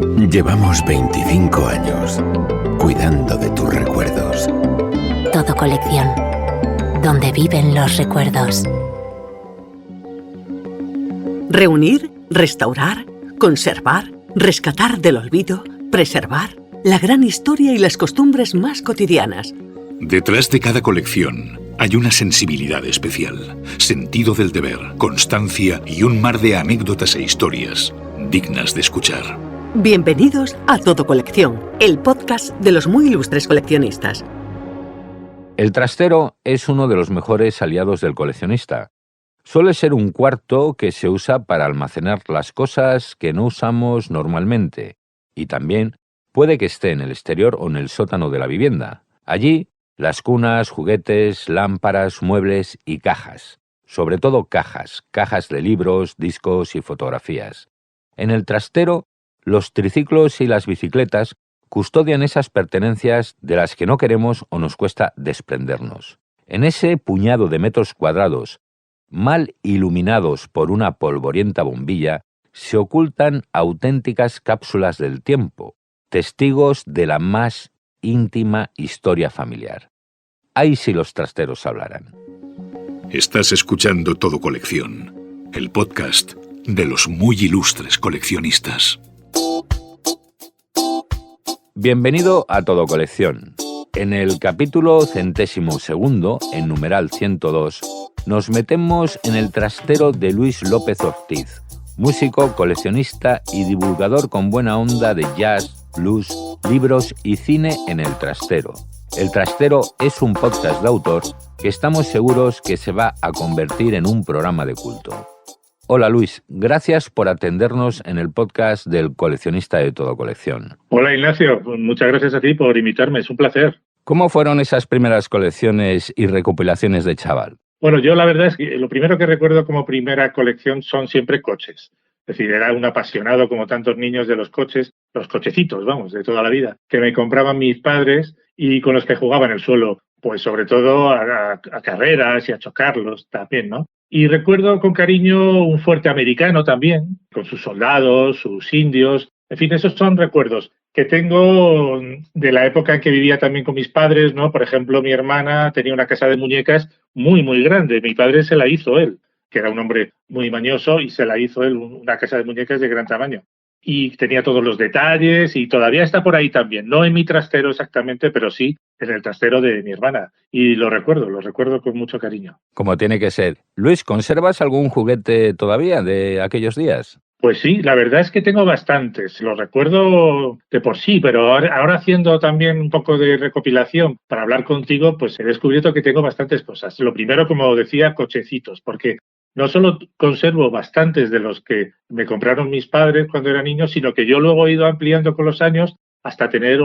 Llevamos 25 años cuidando de tus recuerdos. Todo Colección, donde viven los recuerdos. Reunir, restaurar, conservar, rescatar del olvido, preservar la gran historia y las costumbres más cotidianas. Detrás de cada colección hay una sensibilidad especial, sentido del deber, constancia y un mar de anécdotas e historias dignas de escuchar. Bienvenidos a Todo Colección, el podcast de los muy ilustres coleccionistas. El trastero es uno de los mejores aliados del coleccionista. Suele ser un cuarto que se usa para almacenar las cosas que no usamos normalmente, y también puede que esté en el exterior o en el sótano de la vivienda. Allí, las cunas, juguetes, lámparas, muebles y cajas. Sobre todo cajas de libros, discos y fotografías. En el trastero, los triciclos y las bicicletas custodian esas pertenencias de las que no queremos o nos cuesta desprendernos. En ese puñado de metros cuadrados, mal iluminados por una polvorienta bombilla, se ocultan auténticas cápsulas del tiempo, testigos de la más íntima historia familiar. Ay, si los trasteros hablaran. Estás escuchando Todo Colección, el podcast de los muy ilustres coleccionistas. Bienvenido a Todo Colección. En el capítulo 102, en numeral 102, nos metemos en el trastero de Luis López Ortiz, músico, coleccionista y divulgador con buena onda de jazz, blues, libros y cine en el trastero. El trastero es un podcast de autor que estamos seguros que se va a convertir en un programa de culto. Hola Luis, gracias por atendernos en el podcast del coleccionista de Todo Colección. Hola Ignacio, muchas gracias a ti por invitarme, es un placer. ¿Cómo fueron esas primeras colecciones y recopilaciones de chaval? Bueno, yo la verdad es que lo primero que recuerdo como primera colección son siempre coches. Es decir, era un apasionado como tantos niños de los coches, los cochecitos, vamos, de toda la vida, que me compraban mis padres y con los que jugaba en el suelo, pues sobre todo a carreras y a chocarlos también, ¿no? Y recuerdo con cariño un fuerte americano también, con sus soldados, sus indios. En fin, esos son recuerdos que tengo de la época en que vivía también con mis padres, ¿no? Por ejemplo, mi hermana tenía una casa de muñecas muy, muy grande. Mi padre se la hizo él, que era un hombre muy mañoso, y se la hizo él una casa de muñecas de gran tamaño. Y tenía todos los detalles y todavía está por ahí también. No en mi trastero exactamente, pero sí en el trastero de mi hermana. Y lo recuerdo con mucho cariño. Como tiene que ser. Luis, ¿conservas algún juguete todavía de aquellos días? Pues sí, la verdad es que tengo bastantes. Los recuerdo de por sí, pero ahora haciendo también un poco de recopilación para hablar contigo, pues he descubierto que tengo bastantes cosas. Lo primero, como decía, cochecitos, porque no solo conservo bastantes de los que me compraron mis padres cuando era niño, sino que yo luego he ido ampliando con los años hasta tener,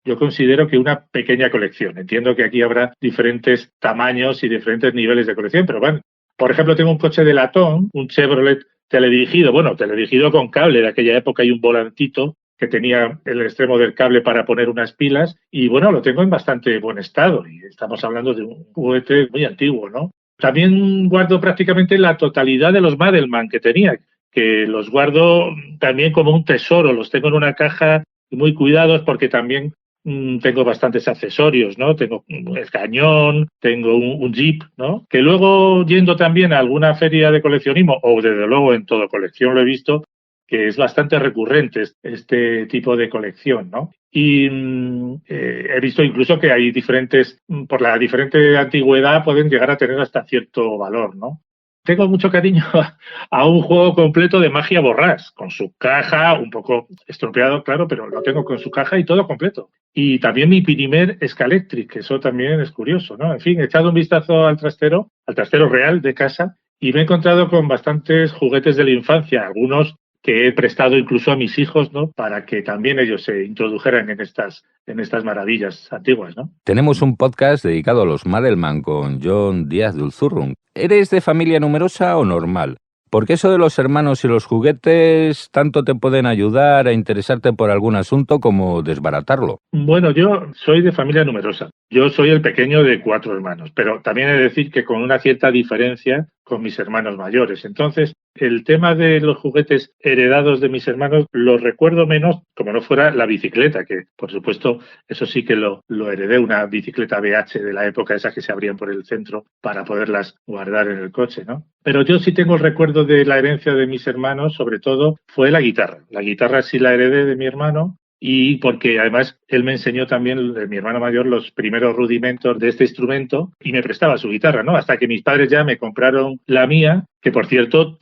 yo considero que una pequeña colección. Entiendo que aquí habrá diferentes tamaños y diferentes niveles de colección, pero bueno, por ejemplo, tengo un coche de latón, un Chevrolet teledirigido con cable de aquella época y un volantito que tenía el extremo del cable para poner unas pilas y bueno, lo tengo en bastante buen estado y estamos hablando de un juguete muy antiguo, ¿no? También guardo prácticamente la totalidad de los Madelman que tenía, que los guardo también como un tesoro, los tengo en una caja muy cuidados porque también tengo bastantes accesorios, ¿no? Tengo el cañón, tengo un Jeep, ¿no? Que luego, yendo también a alguna feria de coleccionismo, o desde luego en Todo Colección lo he visto, que es bastante recurrente este tipo de colección, ¿no? Y he visto incluso que hay diferentes, por la diferente antigüedad, pueden llegar a tener hasta cierto valor, ¿no? Tengo mucho cariño a un juego completo de Magia Borrás, con su caja, un poco estropeado, claro, pero lo tengo con su caja y todo completo. Y también mi primer Scalextric, que eso también es curioso, ¿no? En fin, he echado un vistazo al trastero real de casa, y me he encontrado con bastantes juguetes de la infancia, algunos que he prestado incluso a mis hijos, ¿no? Para que también ellos se introdujeran en estas maravillas antiguas, ¿no? Tenemos un podcast dedicado a los Madelman con John Díaz de Ulzurrun. ¿Eres de familia numerosa o normal? Porque eso de los hermanos y los juguetes tanto te pueden ayudar a interesarte por algún asunto como desbaratarlo. Bueno, yo soy de familia numerosa. Yo soy el pequeño de 4 hermanos, pero también he de decir que con una cierta diferencia con mis hermanos mayores. Entonces, El tema de los juguetes heredados de mis hermanos lo recuerdo menos, como no fuera la bicicleta, que por supuesto eso sí que lo heredé, una bicicleta BH de la época, esas que se abrían por el centro para poderlas guardar en el coche, ¿no? Pero yo sí tengo el recuerdo de la herencia de mis hermanos, sobre todo fue la guitarra. La guitarra sí la heredé de mi hermano. Y porque además él me enseñó también, mi hermano mayor, los primeros rudimentos de este instrumento y me prestaba su guitarra, ¿no? Hasta que mis padres ya me compraron la mía, que por cierto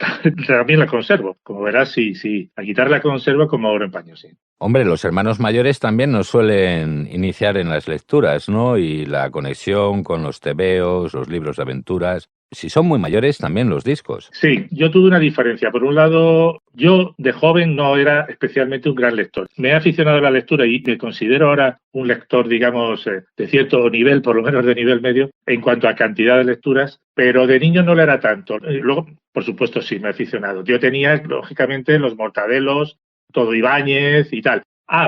también la conservo. Como verás, sí, la guitarra la conservo como oro en paño, sí. Hombre, los hermanos mayores también nos suelen iniciar en las lecturas, ¿no? Y la conexión con los tebeos, los libros de aventuras. Si son muy mayores, también los discos. Sí, yo tuve una diferencia. Por un lado, yo de joven no era especialmente un gran lector. Me he aficionado a la lectura y me considero ahora un lector, digamos, de cierto nivel, por lo menos de nivel medio, en cuanto a cantidad de lecturas, pero de niño no lo era tanto. Luego, por supuesto, sí, me he aficionado. Yo tenía, lógicamente, los Mortadelos, todo Ibáñez y tal.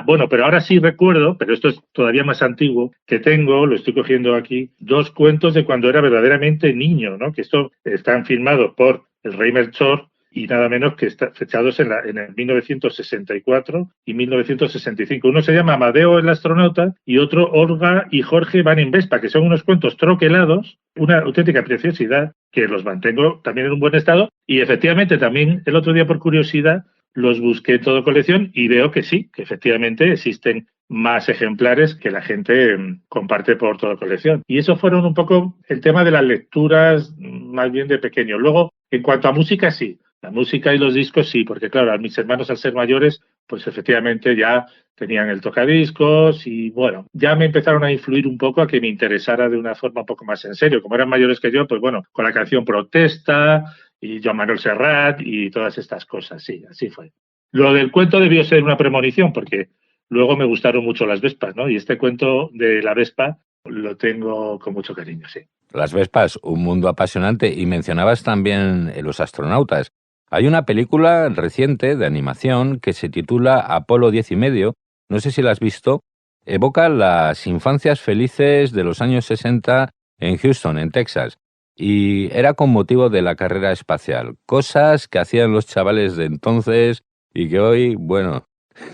Bueno, pero ahora sí recuerdo, pero esto es todavía más antiguo, que tengo, lo estoy cogiendo aquí, 2 cuentos de cuando era verdaderamente niño, ¿no? Que estos están firmados por el rey Melchor y nada menos que están fechados en el 1964 y 1965. Uno se llama Amadeo el astronauta y otro Olga y Jorge van en Vespa, que son unos cuentos troquelados, una auténtica preciosidad, que los mantengo también en un buen estado. Y efectivamente también el otro día por curiosidad los busqué en Todo Colección y veo que sí, que efectivamente existen más ejemplares que la gente comparte por Todo Colección. Y eso fueron un poco el tema de las lecturas más bien de pequeño. Luego, en cuanto a música, sí. La música y los discos sí, porque claro, a mis hermanos al ser mayores, pues efectivamente ya tenían el tocadiscos y bueno, ya me empezaron a influir un poco a que me interesara de una forma un poco más en serio. Como eran mayores que yo, pues bueno, con la canción Protesta y Joan Manuel Serrat y todas estas cosas, sí, así fue. Lo del cuento debió ser una premonición porque luego me gustaron mucho las Vespas, ¿no? Y este cuento de la Vespa lo tengo con mucho cariño, sí. Las Vespas, un mundo apasionante, y mencionabas también los astronautas. Hay una película reciente de animación que se titula Apolo 10 y medio, no sé si la has visto, evoca las infancias felices de los años 60 en Houston, en Texas, y era con motivo de la carrera espacial. Cosas que hacían los chavales de entonces y que hoy, bueno,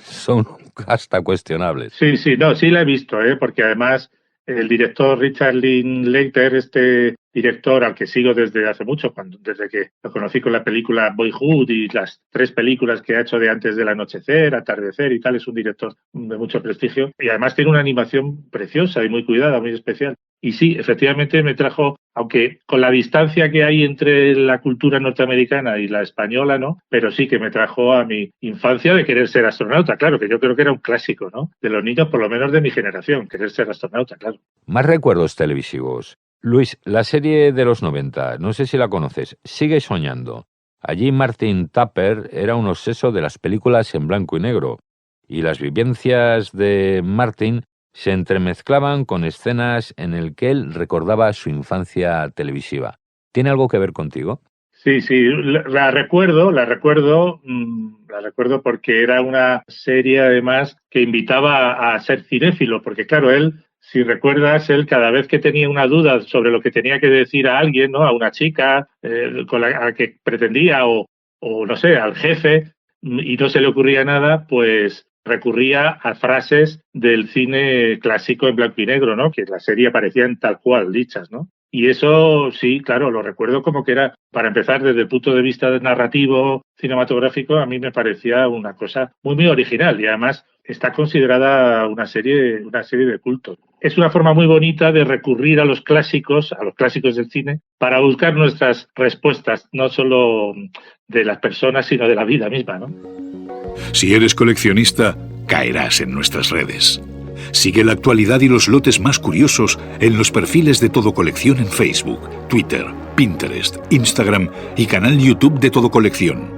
son hasta cuestionables. Sí, no, sí la he visto, porque además el director Richard Linklater, este director al que sigo desde hace mucho, desde que lo conocí con la película Boyhood y las 3 películas que ha hecho de Antes del Anochecer, Atardecer y tal, es un director de mucho prestigio y además tiene una animación preciosa y muy cuidada, muy especial. Y sí, efectivamente me trajo, aunque con la distancia que hay entre la cultura norteamericana y la española, ¿no? Pero sí que me trajo a mi infancia de querer ser astronauta, claro, que yo creo que era un clásico, ¿no? De los niños, por lo menos de mi generación, querer ser astronauta, claro. Más recuerdos televisivos. Luis, la serie de los 90, no sé si la conoces, Sigue soñando. Allí Martin Tupper era un obseso de las películas en blanco y negro, y las vivencias de Martin se entremezclaban con escenas en el que él recordaba su infancia televisiva. ¿Tiene algo que ver contigo? Sí, la recuerdo porque era una serie además que invitaba a ser cinéfilo, porque claro, él, si recuerdas, él cada vez que tenía una duda sobre lo que tenía que decir a alguien, ¿no? A una chica a la que pretendía o no sé, al jefe, y no se le ocurría nada, pues recurría a frases del cine clásico en blanco y negro, ¿no? Que la serie parecían tal cual dichas, ¿no? Y eso sí, claro, lo recuerdo como que era, para empezar, desde el punto de vista narrativo, cinematográfico, a mí me parecía una cosa muy original y además está considerada una serie de culto. Es una forma muy bonita de recurrir a los clásicos del cine, para buscar nuestras respuestas, no solo de las personas, sino de la vida misma, ¿no? Si eres coleccionista, caerás en nuestras redes. Sigue la actualidad y los lotes más curiosos en los perfiles de Todo Colección en Facebook, Twitter, Pinterest, Instagram y canal YouTube de Todo Colección.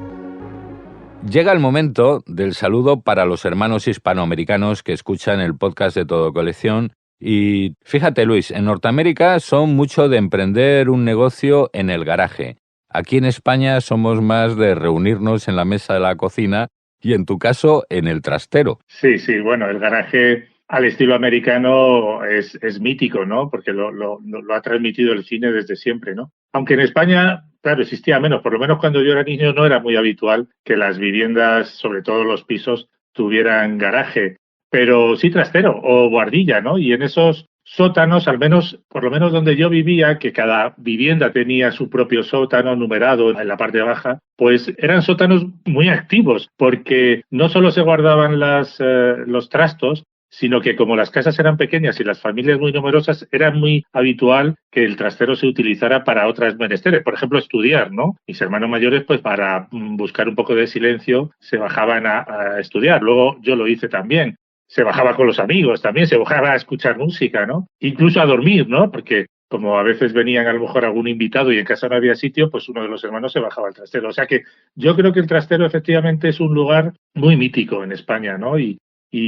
Llega el momento del saludo para los hermanos hispanoamericanos que escuchan el podcast de Todo Colección. Y fíjate, Luis, en Norteamérica son mucho de emprender un negocio en el garaje. Aquí en España somos más de reunirnos en la mesa de la cocina y en tu caso en el trastero. Sí, bueno, el garaje al estilo americano es mítico, ¿no? Porque lo ha transmitido el cine desde siempre, ¿no? Aunque en España claro, existía menos. Por lo menos cuando yo era niño no era muy habitual que las viviendas, sobre todo los pisos, tuvieran garaje, pero sí trastero o buhardilla, ¿no? Y en esos sótanos, al menos, por lo menos donde yo vivía, que cada vivienda tenía su propio sótano numerado en la parte baja, pues eran sótanos muy activos, porque no solo se guardaban los trastos, sino que como las casas eran pequeñas y las familias muy numerosas, era muy habitual que el trastero se utilizara para otras menesteres, por ejemplo, estudiar, ¿no? Mis hermanos mayores, pues para buscar un poco de silencio, se bajaban a estudiar. Luego yo lo hice también. Se bajaba con los amigos también, se bajaba a escuchar música, ¿no? Incluso a dormir, ¿no? Porque como a veces venían a lo mejor algún invitado y en casa no había sitio, pues uno de los hermanos se bajaba al trastero. O sea que yo creo que el trastero efectivamente es un lugar muy mítico en España, ¿no? Y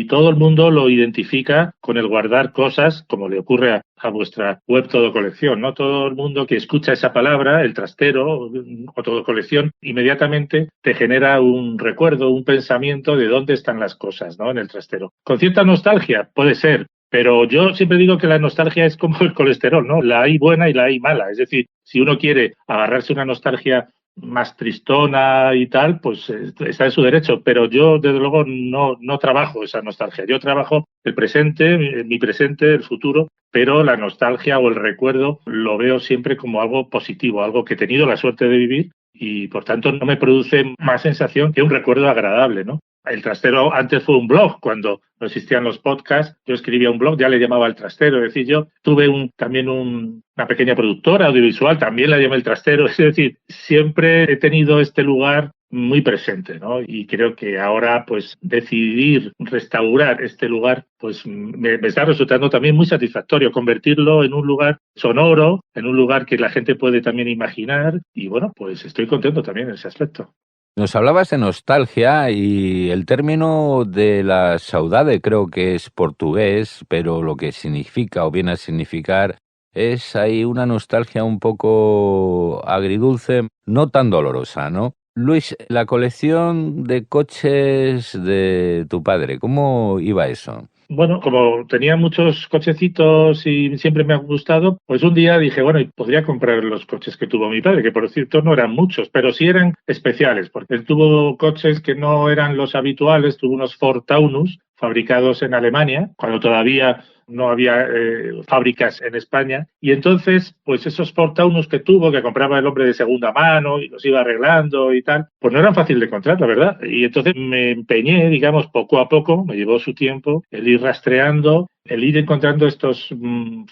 todo el mundo lo identifica con el guardar cosas, como le ocurre a vuestra web Todo Colección, ¿no? Todo el mundo que escucha esa palabra, el trastero o Todo Colección, inmediatamente te genera un recuerdo, un pensamiento de dónde están las cosas, ¿no? En el trastero. Con cierta nostalgia, puede ser, pero yo siempre digo que la nostalgia es como el colesterol, ¿no? La hay buena y la hay mala. Es decir, si uno quiere agarrarse una nostalgia más tristona y tal, pues está en su derecho, pero yo desde luego no trabajo esa nostalgia, yo trabajo el presente, mi presente, el futuro, pero la nostalgia o el recuerdo lo veo siempre como algo positivo, algo que he tenido la suerte de vivir y por tanto no me produce más sensación que un recuerdo agradable, ¿no? El trastero antes fue un blog, cuando no existían los podcasts, yo escribía un blog, ya le llamaba el trastero, es decir, yo tuve también una pequeña productora audiovisual, también la llamé el trastero, es decir, siempre he tenido este lugar muy presente, ¿no? Y creo que ahora, pues, decidir restaurar este lugar, pues, me está resultando también muy satisfactorio, convertirlo en un lugar sonoro, en un lugar que la gente puede también imaginar, y bueno, pues estoy contento también en ese aspecto. Nos hablabas de nostalgia y el término de la saudade creo que es portugués, pero lo que significa o viene a significar es ahí una nostalgia un poco agridulce, no tan dolorosa, ¿no? Luis, la colección de coches de tu padre, ¿cómo iba eso? Bueno, como tenía muchos cochecitos y siempre me ha gustado, pues un día dije, bueno, y podría comprar los coches que tuvo mi padre, que por cierto no eran muchos, pero sí eran especiales, porque él tuvo coches que no eran los habituales, tuvo unos Ford Taunus fabricados en Alemania, cuando todavía no había fábricas en España, y entonces, pues esos Ford Taunus que tuvo, que compraba el hombre de segunda mano y los iba arreglando y tal, pues no eran fácil de encontrar, la verdad. Y entonces me empeñé, digamos, poco a poco, me llevó su tiempo, el ir rastreando, el ir encontrando estos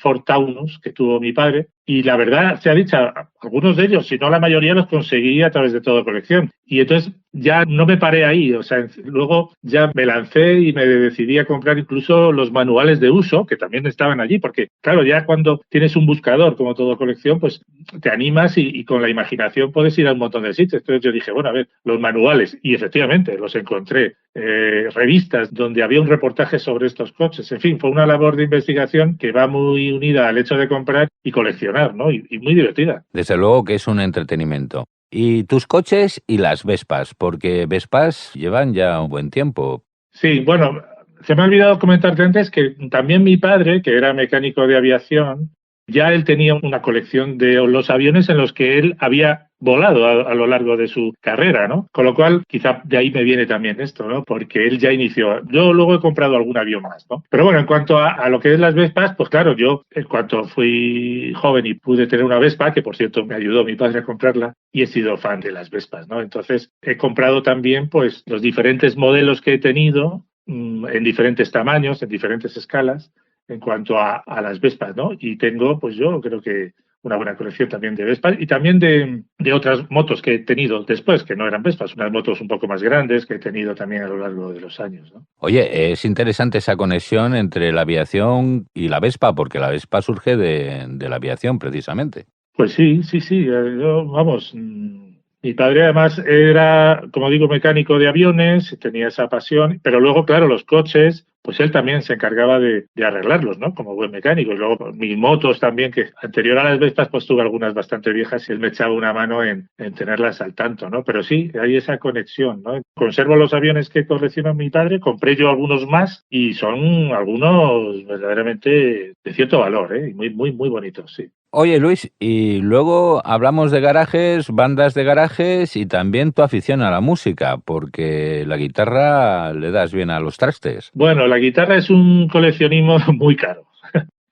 Ford Taunus que tuvo mi padre, y la verdad, se ha dicho, algunos de ellos, si no la mayoría, los conseguí a través de Todo Colección. Y entonces ya no me paré ahí, o sea, luego ya me lancé y me decidí a comprar incluso los manuales de uso, que también estaban allí, porque claro, ya cuando tienes un buscador como Todo Colección, pues te animas y con la imaginación puedes ir a un montón de sitios. Entonces yo dije, bueno, a ver, los manuales, y efectivamente los encontré, revistas donde había un reportaje sobre estos coches, en fin, fue una labor de investigación que va muy unida al hecho de comprar y coleccionar, ¿no? Y muy divertida. Desde luego que es un entretenimiento. Y tus coches y las Vespas, porque Vespas llevan ya un buen tiempo. Sí, bueno, se me ha olvidado comentarte antes que también mi padre, que era mecánico de aviación, ya él tenía una colección de los aviones en los que él había volado a lo largo de su carrera, ¿no? Con lo cual, quizá de ahí me viene también esto, ¿no? Porque él ya inició. Yo luego he comprado algún avión más, ¿no? Pero bueno, en cuanto a lo que es las Vespas, pues claro, yo en cuanto fui joven y pude tener una Vespa, que por cierto me ayudó mi padre a comprarla, y he sido fan de las Vespas, ¿no? Entonces he comprado también, pues, los diferentes modelos que he tenido en diferentes tamaños, en diferentes escalas, en cuanto a las Vespas, ¿no? Y tengo, pues yo creo que una buena colección también de Vespas y también de otras motos que he tenido después, que no eran Vespas, unas motos un poco más grandes que he tenido también a lo largo de los años, ¿no? Oye, es interesante esa conexión entre la aviación y la Vespa, porque la Vespa surge de la aviación precisamente. Pues sí. Yo, vamos, mi padre además era, como digo, mecánico de aviones, tenía esa pasión, pero luego, claro, los coches, pues él también se encargaba de arreglarlos, ¿no? Como buen mecánico. Y luego mis motos también, que anterior a las Vespas, pues tuve algunas bastante viejas y él me echaba una mano en tenerlas al tanto, ¿no? Pero sí, hay esa conexión, ¿no? Conservo los aviones que coleccionó mi padre, compré yo algunos más y son algunos verdaderamente de cierto valor, ¿eh? Y muy bonitos, sí. Oye, Luis, y luego hablamos de garajes, bandas de garajes y también tu afición a la música, porque la guitarra le das bien a los trastes. Bueno, la guitarra es un coleccionismo muy caro.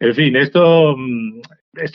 En fin, esto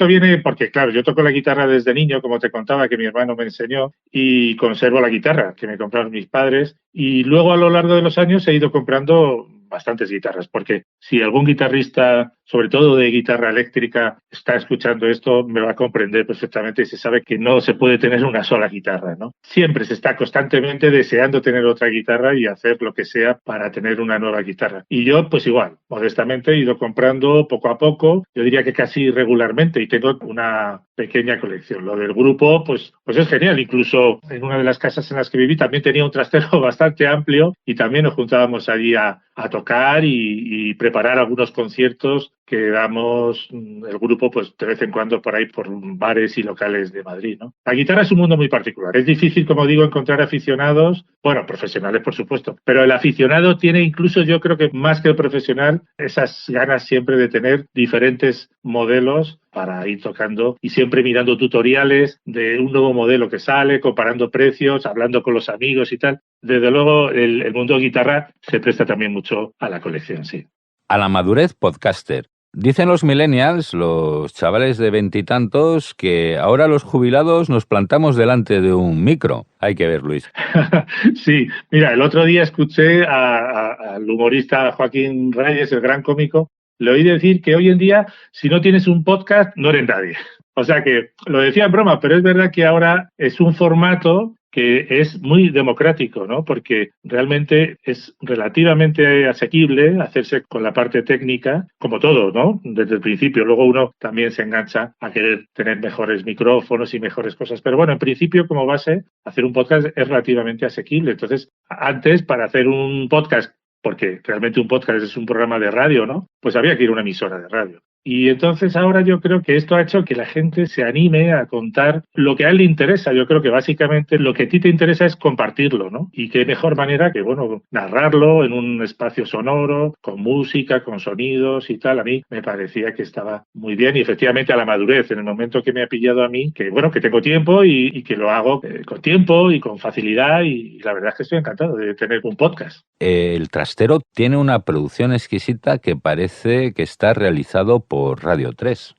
viene porque, claro, yo toco la guitarra desde niño, como te contaba, que mi hermano me enseñó, y conservo la guitarra que me compraron mis padres. Y luego, a lo largo de los años, he ido comprando bastantes guitarras, porque si algún guitarrista, sobre todo de guitarra eléctrica, está escuchando esto, me va a comprender perfectamente y se sabe que no se puede tener una sola guitarra, ¿no? Siempre se está constantemente deseando tener otra guitarra y hacer lo que sea para tener una nueva guitarra. Y yo, pues igual, modestamente he ido comprando poco a poco, yo diría que casi regularmente, y tengo una pequeña colección. Lo del grupo, pues es genial. Incluso en una de las casas en las que viví también tenía un trastero bastante amplio y también nos juntábamos allí a tocar y preparar algunos conciertos que damos el grupo pues de vez en cuando por ahí por bares y locales de Madrid, ¿no? La guitarra es un mundo muy particular. Es difícil, como digo, encontrar aficionados, bueno, profesionales por supuesto, pero el aficionado tiene incluso, yo creo que más que el profesional, esas ganas siempre de tener diferentes modelos para ir tocando y siempre mirando tutoriales de un nuevo modelo que sale, comparando precios, hablando con los amigos y tal. Desde luego, el mundo de guitarra se presta también mucho a la colección, sí. A la madurez podcaster. Dicen los millennials, los chavales de veintitantos, que ahora los jubilados nos plantamos delante de un micro. Hay que ver, Luis. Sí, mira, el otro día escuché al humorista Joaquín Reyes, el gran cómico, le oí decir que hoy en día, si no tienes un podcast, no eres nadie. O sea que lo decía en broma, pero es verdad que ahora es un formato que es muy democrático, ¿no? Porque realmente es relativamente asequible hacerse con la parte técnica, como todo, ¿no? Desde el principio. Luego uno también se engancha a querer tener mejores micrófonos y mejores cosas. Pero bueno, en principio, como base, hacer un podcast es relativamente asequible. Entonces, antes, para hacer un podcast, porque realmente un podcast es un programa de radio, ¿no? Pues había que ir a una emisora de radio. Y entonces ahora yo creo que esto ha hecho que la gente se anime a contar lo que a él le interesa. Yo creo que básicamente lo que a ti te interesa es compartirlo, ¿no? Y qué mejor manera que, bueno, narrarlo en un espacio sonoro, con música, con sonidos y tal. A mí me parecía que estaba muy bien y efectivamente a la madurez, en el momento que me ha pillado a mí, que bueno, que tengo tiempo y que lo hago con tiempo y con facilidad y la verdad es que estoy encantado de tener un podcast. El trastero tiene una producción exquisita que parece que está realizado por Radio 3.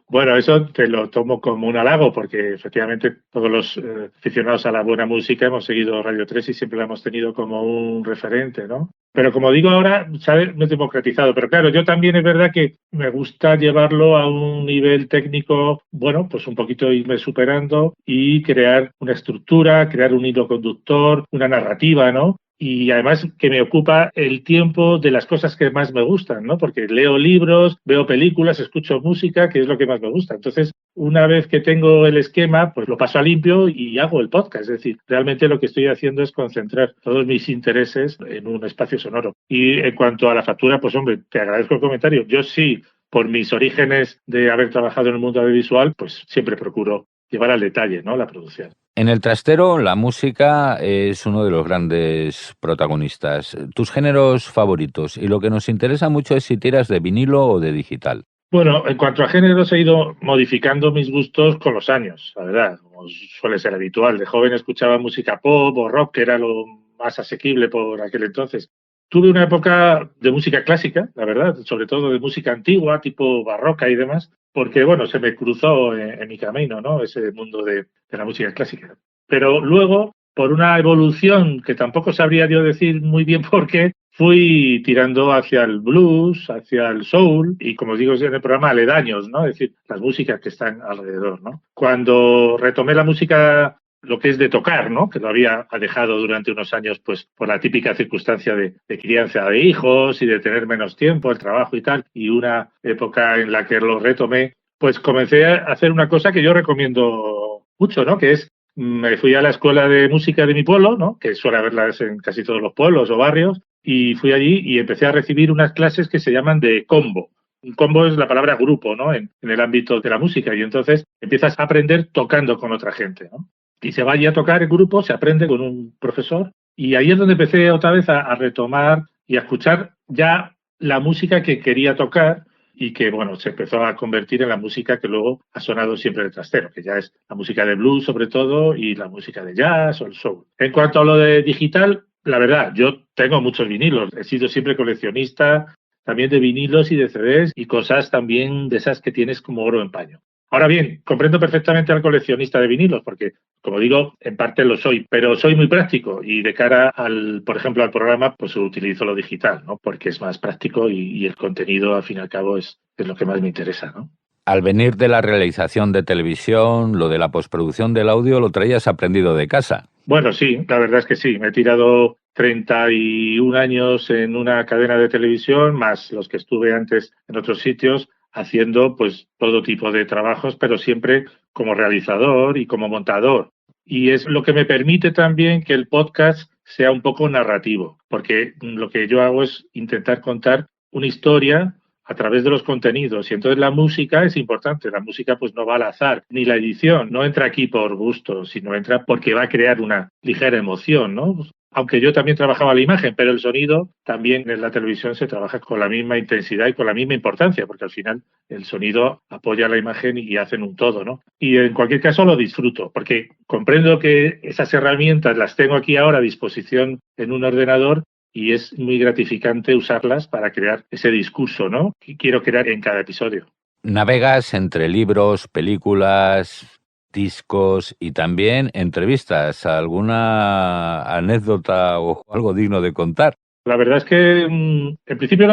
Bueno, eso te lo tomo como un halago porque efectivamente todos los aficionados a la buena música hemos seguido Radio 3 y siempre la hemos tenido como un referente, ¿no? Pero como digo ahora, ¿sabes? No es democratizado. Pero claro, yo también es verdad que me gusta llevarlo a un nivel técnico, bueno, pues un poquito irme superando y crear una estructura, crear un hilo conductor, una narrativa, ¿no? Y además que me ocupa el tiempo de las cosas que más me gustan, ¿no? Porque leo libros, veo películas, escucho música, que es lo que más me gusta. Entonces, una vez que tengo el esquema, pues lo paso a limpio y hago el podcast. Es decir, realmente lo que estoy haciendo es concentrar todos mis intereses en un espacio sonoro. Y en cuanto a la factura, pues hombre, te agradezco el comentario. Yo sí, por mis orígenes de haber trabajado en el mundo audiovisual, pues siempre procuro llevar al detalle, ¿no? La producción. En el trastero, la música es uno de los grandes protagonistas. Tus géneros favoritos, y lo que nos interesa mucho es si tiras de vinilo o de digital. Bueno, en cuanto a géneros he ido modificando mis gustos con los años, la verdad, como suele ser habitual. De joven escuchaba música pop o rock, que era lo más asequible por aquel entonces. Tuve una época de música clásica, la verdad, sobre todo de música antigua, tipo barroca y demás, porque, bueno, se me cruzó en mi camino, ¿no? Ese mundo de la música clásica. Pero luego, por una evolución que tampoco sabría yo decir muy bien por qué, fui tirando hacia el blues, hacia el soul y, como digo en el programa, aledaños, ¿no? Es decir, las músicas que están alrededor, ¿no? Cuando retomé la música, lo que es de tocar, ¿no? Que lo había dejado durante unos años, pues, por la típica circunstancia de crianza de hijos y de tener menos tiempo, el trabajo y tal, y una época en la que lo retomé, pues comencé a hacer una cosa que yo recomiendo mucho, ¿no? Que es, me fui a la escuela de música de mi pueblo, ¿no? Que suele haberlas en casi todos los pueblos o barrios, y fui allí y empecé a recibir unas clases que se llaman de combo. Un combo es la palabra grupo, ¿no? En el ámbito de la música, y entonces empiezas a aprender tocando con otra gente, ¿no? Y se vaya a tocar en grupo, se aprende con un profesor, y ahí es donde empecé otra vez a retomar y a escuchar ya la música que quería tocar y que, bueno, se empezó a convertir en la música que luego ha sonado siempre en el trastero, que ya es la música de blues sobre todo y la música de jazz o el soul. En cuanto a lo de digital, la verdad, yo tengo muchos vinilos, he sido siempre coleccionista también de vinilos y de CDs y cosas también de esas que tienes como oro en paño. Ahora bien, comprendo perfectamente al coleccionista de vinilos porque, como digo, en parte lo soy, pero soy muy práctico y de cara al, por ejemplo, al programa, pues utilizo lo digital, ¿no? Porque es más práctico y el contenido, al fin y al cabo, es lo que más me interesa, ¿no? Al venir de la realización de televisión, lo de la postproducción del audio lo traías aprendido de casa. Bueno, sí, la verdad es que sí. Me he tirado 31 años en una cadena de televisión, más los que estuve antes en otros sitios, haciendo pues todo tipo de trabajos, pero siempre como realizador y como montador. Y es lo que me permite también que el podcast sea un poco narrativo, porque lo que yo hago es intentar contar una historia a través de los contenidos. Y entonces la música es importante. La música pues no va al azar, ni la edición. No entra aquí por gusto, sino entra porque va a crear una ligera emoción, ¿no? Aunque yo también trabajaba la imagen, pero el sonido también en la televisión se trabaja con la misma intensidad y con la misma importancia, porque al final el sonido apoya la imagen y hacen un todo, ¿no? Y en cualquier caso lo disfruto, porque comprendo que esas herramientas las tengo aquí ahora a disposición en un ordenador y es muy gratificante usarlas para crear ese discurso, ¿no?, que quiero crear en cada episodio. Navegas entre libros, películas, discos y también entrevistas. ¿Alguna anécdota o algo digno de contar? La verdad es que en principio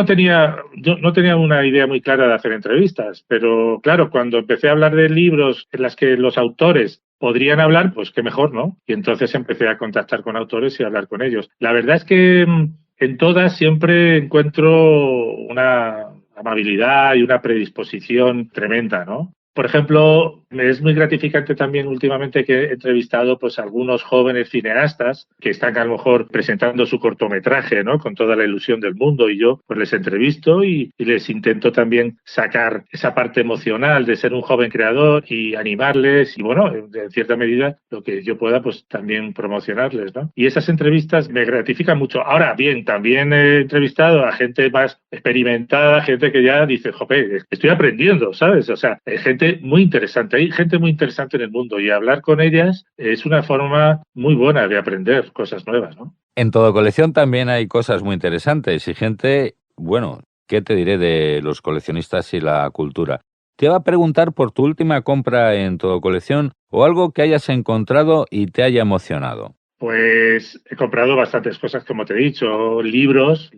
yo no tenía una idea muy clara de hacer entrevistas, pero claro, cuando empecé a hablar de libros en las que los autores podrían hablar, pues qué mejor, ¿no? Y entonces empecé a contactar con autores y a hablar con ellos. La verdad es que en todas siempre encuentro una amabilidad y una predisposición tremenda, ¿no? Por ejemplo, me es muy gratificante también últimamente que he entrevistado pues a algunos jóvenes cineastas que están a lo mejor presentando su cortometraje, ¿no?, con toda la ilusión del mundo, y yo pues les entrevisto y les intento también sacar esa parte emocional de ser un joven creador y animarles y, bueno, en cierta medida lo que yo pueda pues también promocionarles, ¿no? Y esas entrevistas me gratifican mucho. Ahora bien, también he entrevistado a gente más experimentada, gente que ya dice, jope, estoy aprendiendo, ¿sabes? O sea, gente muy interesante. Hay gente muy interesante en el mundo y hablar con ellas es una forma muy buena de aprender cosas nuevas, ¿no? En Todo Colección también hay cosas muy interesantes y gente, bueno, ¿qué te diré de los coleccionistas y la cultura? Te iba a preguntar por tu última compra en Todo Colección o algo que hayas encontrado y te haya emocionado. Pues he comprado bastantes cosas, como te he dicho, libros.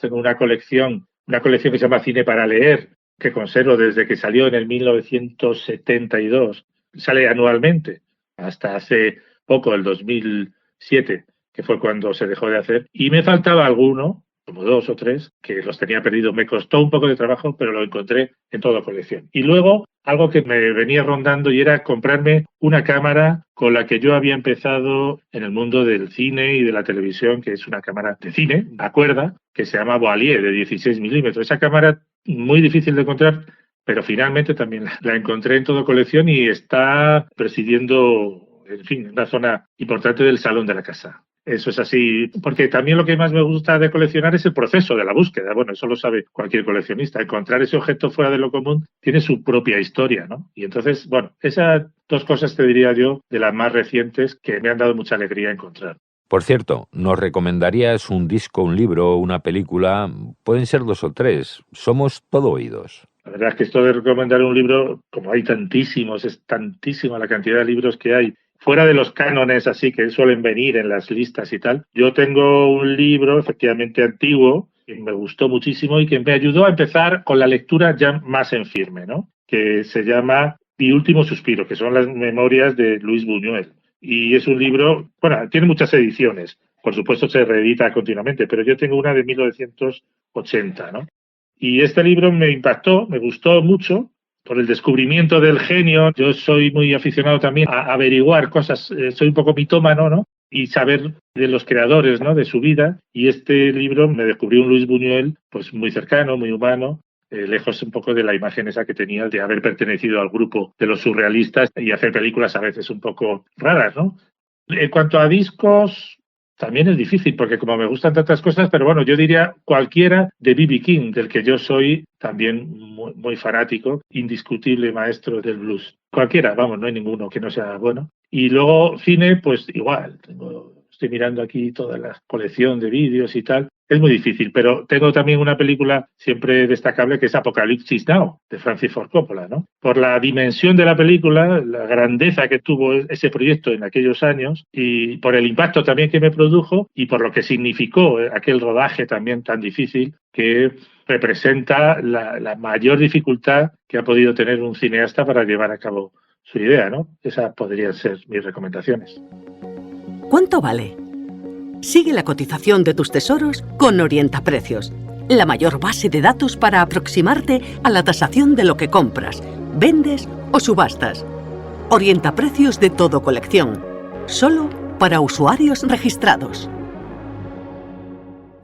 Tengo una colección que se llama Cine para leer, que conservo desde que salió en el 1972. Sale anualmente, hasta hace poco, el 2007, que fue cuando se dejó de hacer. Y me faltaba alguno, como 2 o 3, que los tenía perdidos. Me costó un poco de trabajo, pero lo encontré en Todo Colección. Y luego, algo que me venía rondando y era comprarme una cámara con la que yo había empezado en el mundo del cine y de la televisión, que es una cámara de cine, a cuerda, que se llama Boalier, de 16 milímetros. Esa cámara, muy difícil de encontrar, pero finalmente también la encontré en Todo Colección y está presidiendo, en fin, una zona importante del salón de la casa. Eso es así, porque también lo que más me gusta de coleccionar es el proceso de la búsqueda. Bueno, eso lo sabe cualquier coleccionista. Encontrar ese objeto fuera de lo común tiene su propia historia, ¿no? Y entonces, bueno, esas 2 cosas te diría yo de las más recientes que me han dado mucha alegría encontrar. Por cierto, ¿nos recomendarías un disco, un libro, una película? Pueden ser 2 o 3. Somos todo oídos. La verdad es que esto de recomendar un libro, como hay tantísimos, es tantísima la cantidad de libros que hay, fuera de los cánones así que suelen venir en las listas y tal. Yo tengo un libro efectivamente antiguo que me gustó muchísimo y que me ayudó a empezar con la lectura ya más en firme, ¿no?, que se llama Mi último suspiro, que son las memorias de Luis Buñuel. Y es un libro, bueno, tiene muchas ediciones, por supuesto se reedita continuamente, pero yo tengo una de 1980, ¿no? Y este libro me impactó, me gustó mucho por el descubrimiento del genio. Yo soy muy aficionado también a averiguar cosas, soy un poco mitómano, ¿no?, y saber de los creadores, ¿no?, de su vida. Y este libro me descubrió un Luis Buñuel pues muy cercano, muy humano, lejos un poco de la imagen esa que tenía de haber pertenecido al grupo de los surrealistas y hacer películas a veces un poco raras, ¿no? En cuanto a discos, también es difícil, porque como me gustan tantas cosas, pero bueno, yo diría cualquiera de B.B. King, del que yo soy también muy fanático, indiscutible maestro del blues. Cualquiera, vamos, no hay ninguno que no sea bueno. Y luego cine, pues igual, estoy mirando aquí toda la colección de vídeos y tal. Es muy difícil, pero tengo también una película siempre destacable que es Apocalipsis Now, de Francis Ford Coppola, ¿no? Por la dimensión de la película, la grandeza que tuvo ese proyecto en aquellos años y por el impacto también que me produjo y por lo que significó aquel rodaje también tan difícil que representa la mayor dificultad que ha podido tener un cineasta para llevar a cabo su idea, ¿no? Esas podrían ser mis recomendaciones. ¿Cuánto vale? Sigue la cotización de tus tesoros con Orientaprecios, la mayor base de datos para aproximarte a la tasación de lo que compras, vendes o subastas. Orientaprecios de Todo Colección, solo para usuarios registrados.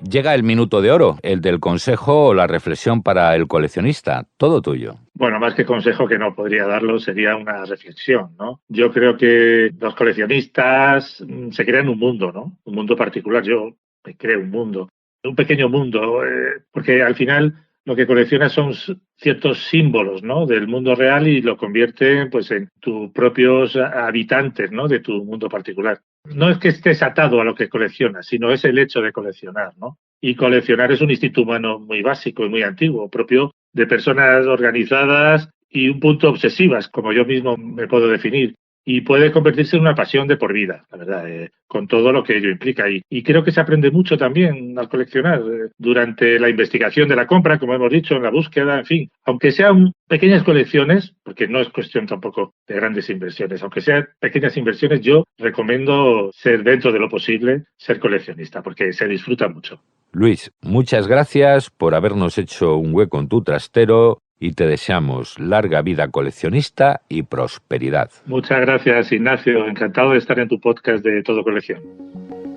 Llega el minuto de oro, el del consejo o la reflexión para el coleccionista. Todo tuyo. Bueno, más que consejo que no podría darlo, sería una reflexión, ¿no? Yo creo que los coleccionistas se crean un mundo, ¿no? Un mundo particular. Yo me creo un mundo, un pequeño mundo, porque al final lo que coleccionas son ciertos símbolos, ¿no? Del mundo real y lo convierte, pues, en tus propios habitantes, ¿no? De tu mundo particular. No es que estés atado a lo que coleccionas, sino es el hecho de coleccionar, ¿no? Y coleccionar es un instinto humano muy básico y muy antiguo, propio de personas organizadas y un punto obsesivas, como yo mismo me puedo definir. Y puede convertirse en una pasión de por vida, la verdad, con todo lo que ello implica. Y creo que se aprende mucho también al coleccionar durante la investigación de la compra, como hemos dicho, en la búsqueda, en fin. Aunque sean pequeñas colecciones, porque no es cuestión tampoco de grandes inversiones, aunque sean pequeñas inversiones, yo recomiendo ser, dentro de lo posible, ser coleccionista, porque se disfruta mucho. Luis, muchas gracias por habernos hecho un hueco en tu trastero y te deseamos larga vida coleccionista y prosperidad. Muchas gracias, Ignacio. Encantado de estar en tu podcast de Todo Colección.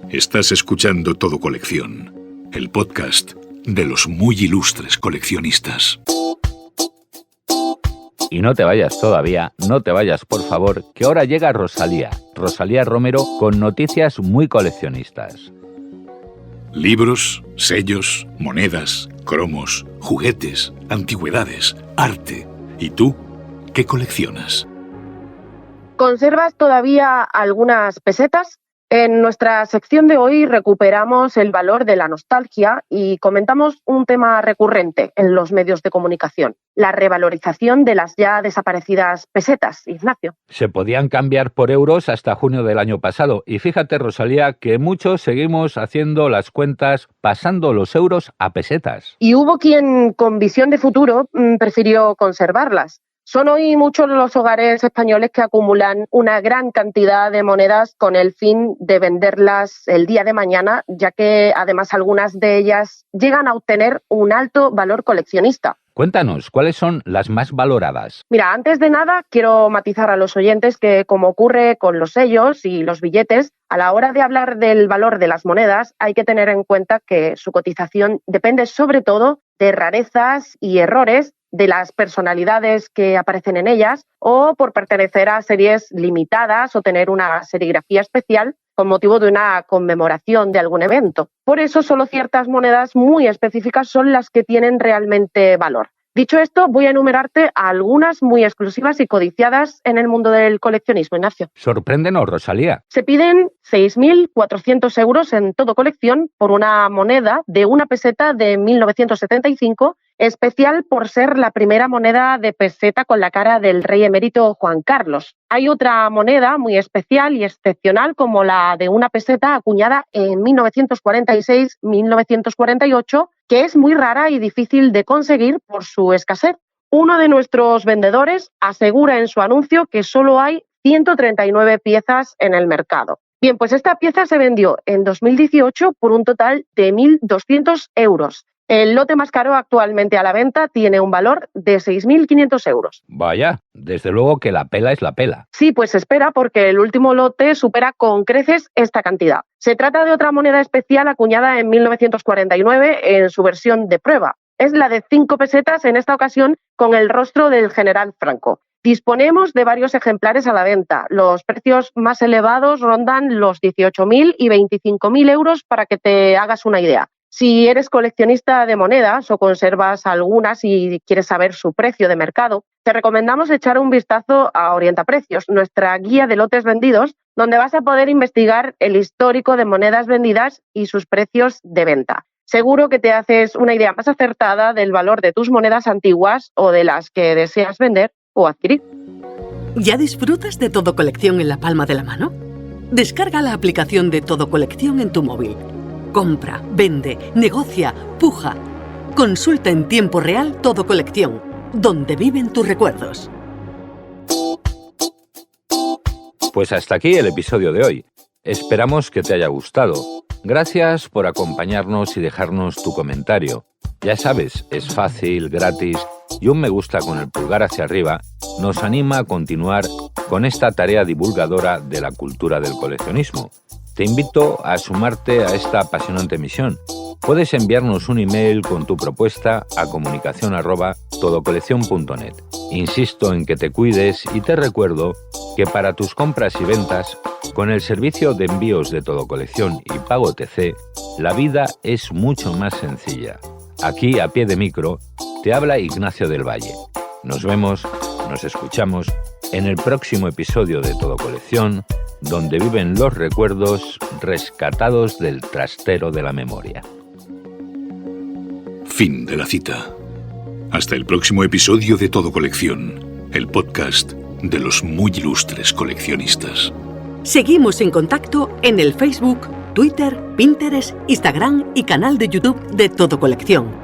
Estás escuchando Todo Colección, el podcast de los muy ilustres coleccionistas. Y no te vayas todavía, no te vayas por favor, que ahora llega Rosalía Romero con noticias muy coleccionistas. Libros, sellos, monedas, cromos, juguetes, antigüedades, arte. ¿Y tú? ¿Qué coleccionas? ¿Conservas todavía algunas pesetas? En nuestra sección de hoy recuperamos el valor de la nostalgia y comentamos un tema recurrente en los medios de comunicación, la revalorización de las ya desaparecidas pesetas, Ignacio. Se podían cambiar por euros hasta junio del año pasado y fíjate, Rosalía, que muchos seguimos haciendo las cuentas pasando los euros a pesetas. Y hubo quien con visión de futuro prefirió conservarlas. Son hoy muchos los hogares españoles que acumulan una gran cantidad de monedas con el fin de venderlas el día de mañana, ya que además algunas de ellas llegan a obtener un alto valor coleccionista. Cuéntanos, ¿cuáles son las más valoradas? Mira, antes de nada quiero matizar a los oyentes que, como ocurre con los sellos y los billetes, a la hora de hablar del valor de las monedas hay que tener en cuenta que su cotización depende sobre todo de rarezas y errores, de las personalidades que aparecen en ellas o por pertenecer a series limitadas o tener una serigrafía especial con motivo de una conmemoración de algún evento. Por eso solo ciertas monedas muy específicas son las que tienen realmente valor. Dicho esto, voy a enumerarte algunas muy exclusivas y codiciadas en el mundo del coleccionismo, Ignacio. Sorpréndenos, Rosalía. Se piden 6.400 euros en Todo Colección por una moneda de una peseta de 1975, especial por ser la primera moneda de peseta con la cara del rey emérito Juan Carlos. Hay otra moneda muy especial y excepcional como la de una peseta acuñada en 1946-1948, que es muy rara y difícil de conseguir por su escasez. Uno de nuestros vendedores asegura en su anuncio que solo hay 139 piezas en el mercado. Bien, pues esta pieza se vendió en 2018 por un total de 1.200 euros. El lote más caro actualmente a la venta tiene un valor de 6.500 euros. Vaya, desde luego que la pela es la pela. Sí, pues se espera porque el último lote supera con creces esta cantidad. Se trata de otra moneda especial acuñada en 1949 en su versión de prueba. Es la de 5 pesetas en esta ocasión con el rostro del general Franco. Disponemos de varios ejemplares a la venta. Los precios más elevados rondan los 18.000 y 25.000 euros para que te hagas una idea. Si eres coleccionista de monedas o conservas algunas y quieres saber su precio de mercado, te recomendamos echar un vistazo a Orientaprecios, nuestra guía de lotes vendidos, donde vas a poder investigar el histórico de monedas vendidas y sus precios de venta. Seguro que te haces una idea más acertada del valor de tus monedas antiguas o de las que deseas vender o adquirir. ¿Ya disfrutas de Todo Colección en la palma de la mano? Descarga la aplicación de Todo Colección en tu móvil. Compra, vende, negocia, puja. Consulta en tiempo real Todo Colección, donde viven tus recuerdos. Pues hasta aquí el episodio de hoy. Esperamos que te haya gustado. Gracias por acompañarnos y dejarnos tu comentario. Ya sabes, es fácil, gratis y un me gusta con el pulgar hacia arriba nos anima a continuar con esta tarea divulgadora de la cultura del coleccionismo. Te invito a sumarte a esta apasionante misión. Puedes enviarnos un email con tu propuesta a comunicación@todocolección.net. Insisto en que te cuides y te recuerdo que para tus compras y ventas, con el servicio de envíos de Todo Colección y Pago TC, la vida es mucho más sencilla. Aquí, a pie de micro, te habla Ignacio del Valle. Nos vemos, nos escuchamos en el próximo episodio de Todo Colección, donde viven los recuerdos rescatados del trastero de la memoria. Fin de la cita. Hasta el próximo episodio de Todo Colección, el podcast de los muy ilustres coleccionistas. Seguimos en contacto en el Facebook, Twitter, Pinterest, Instagram y canal de YouTube de Todo Colección.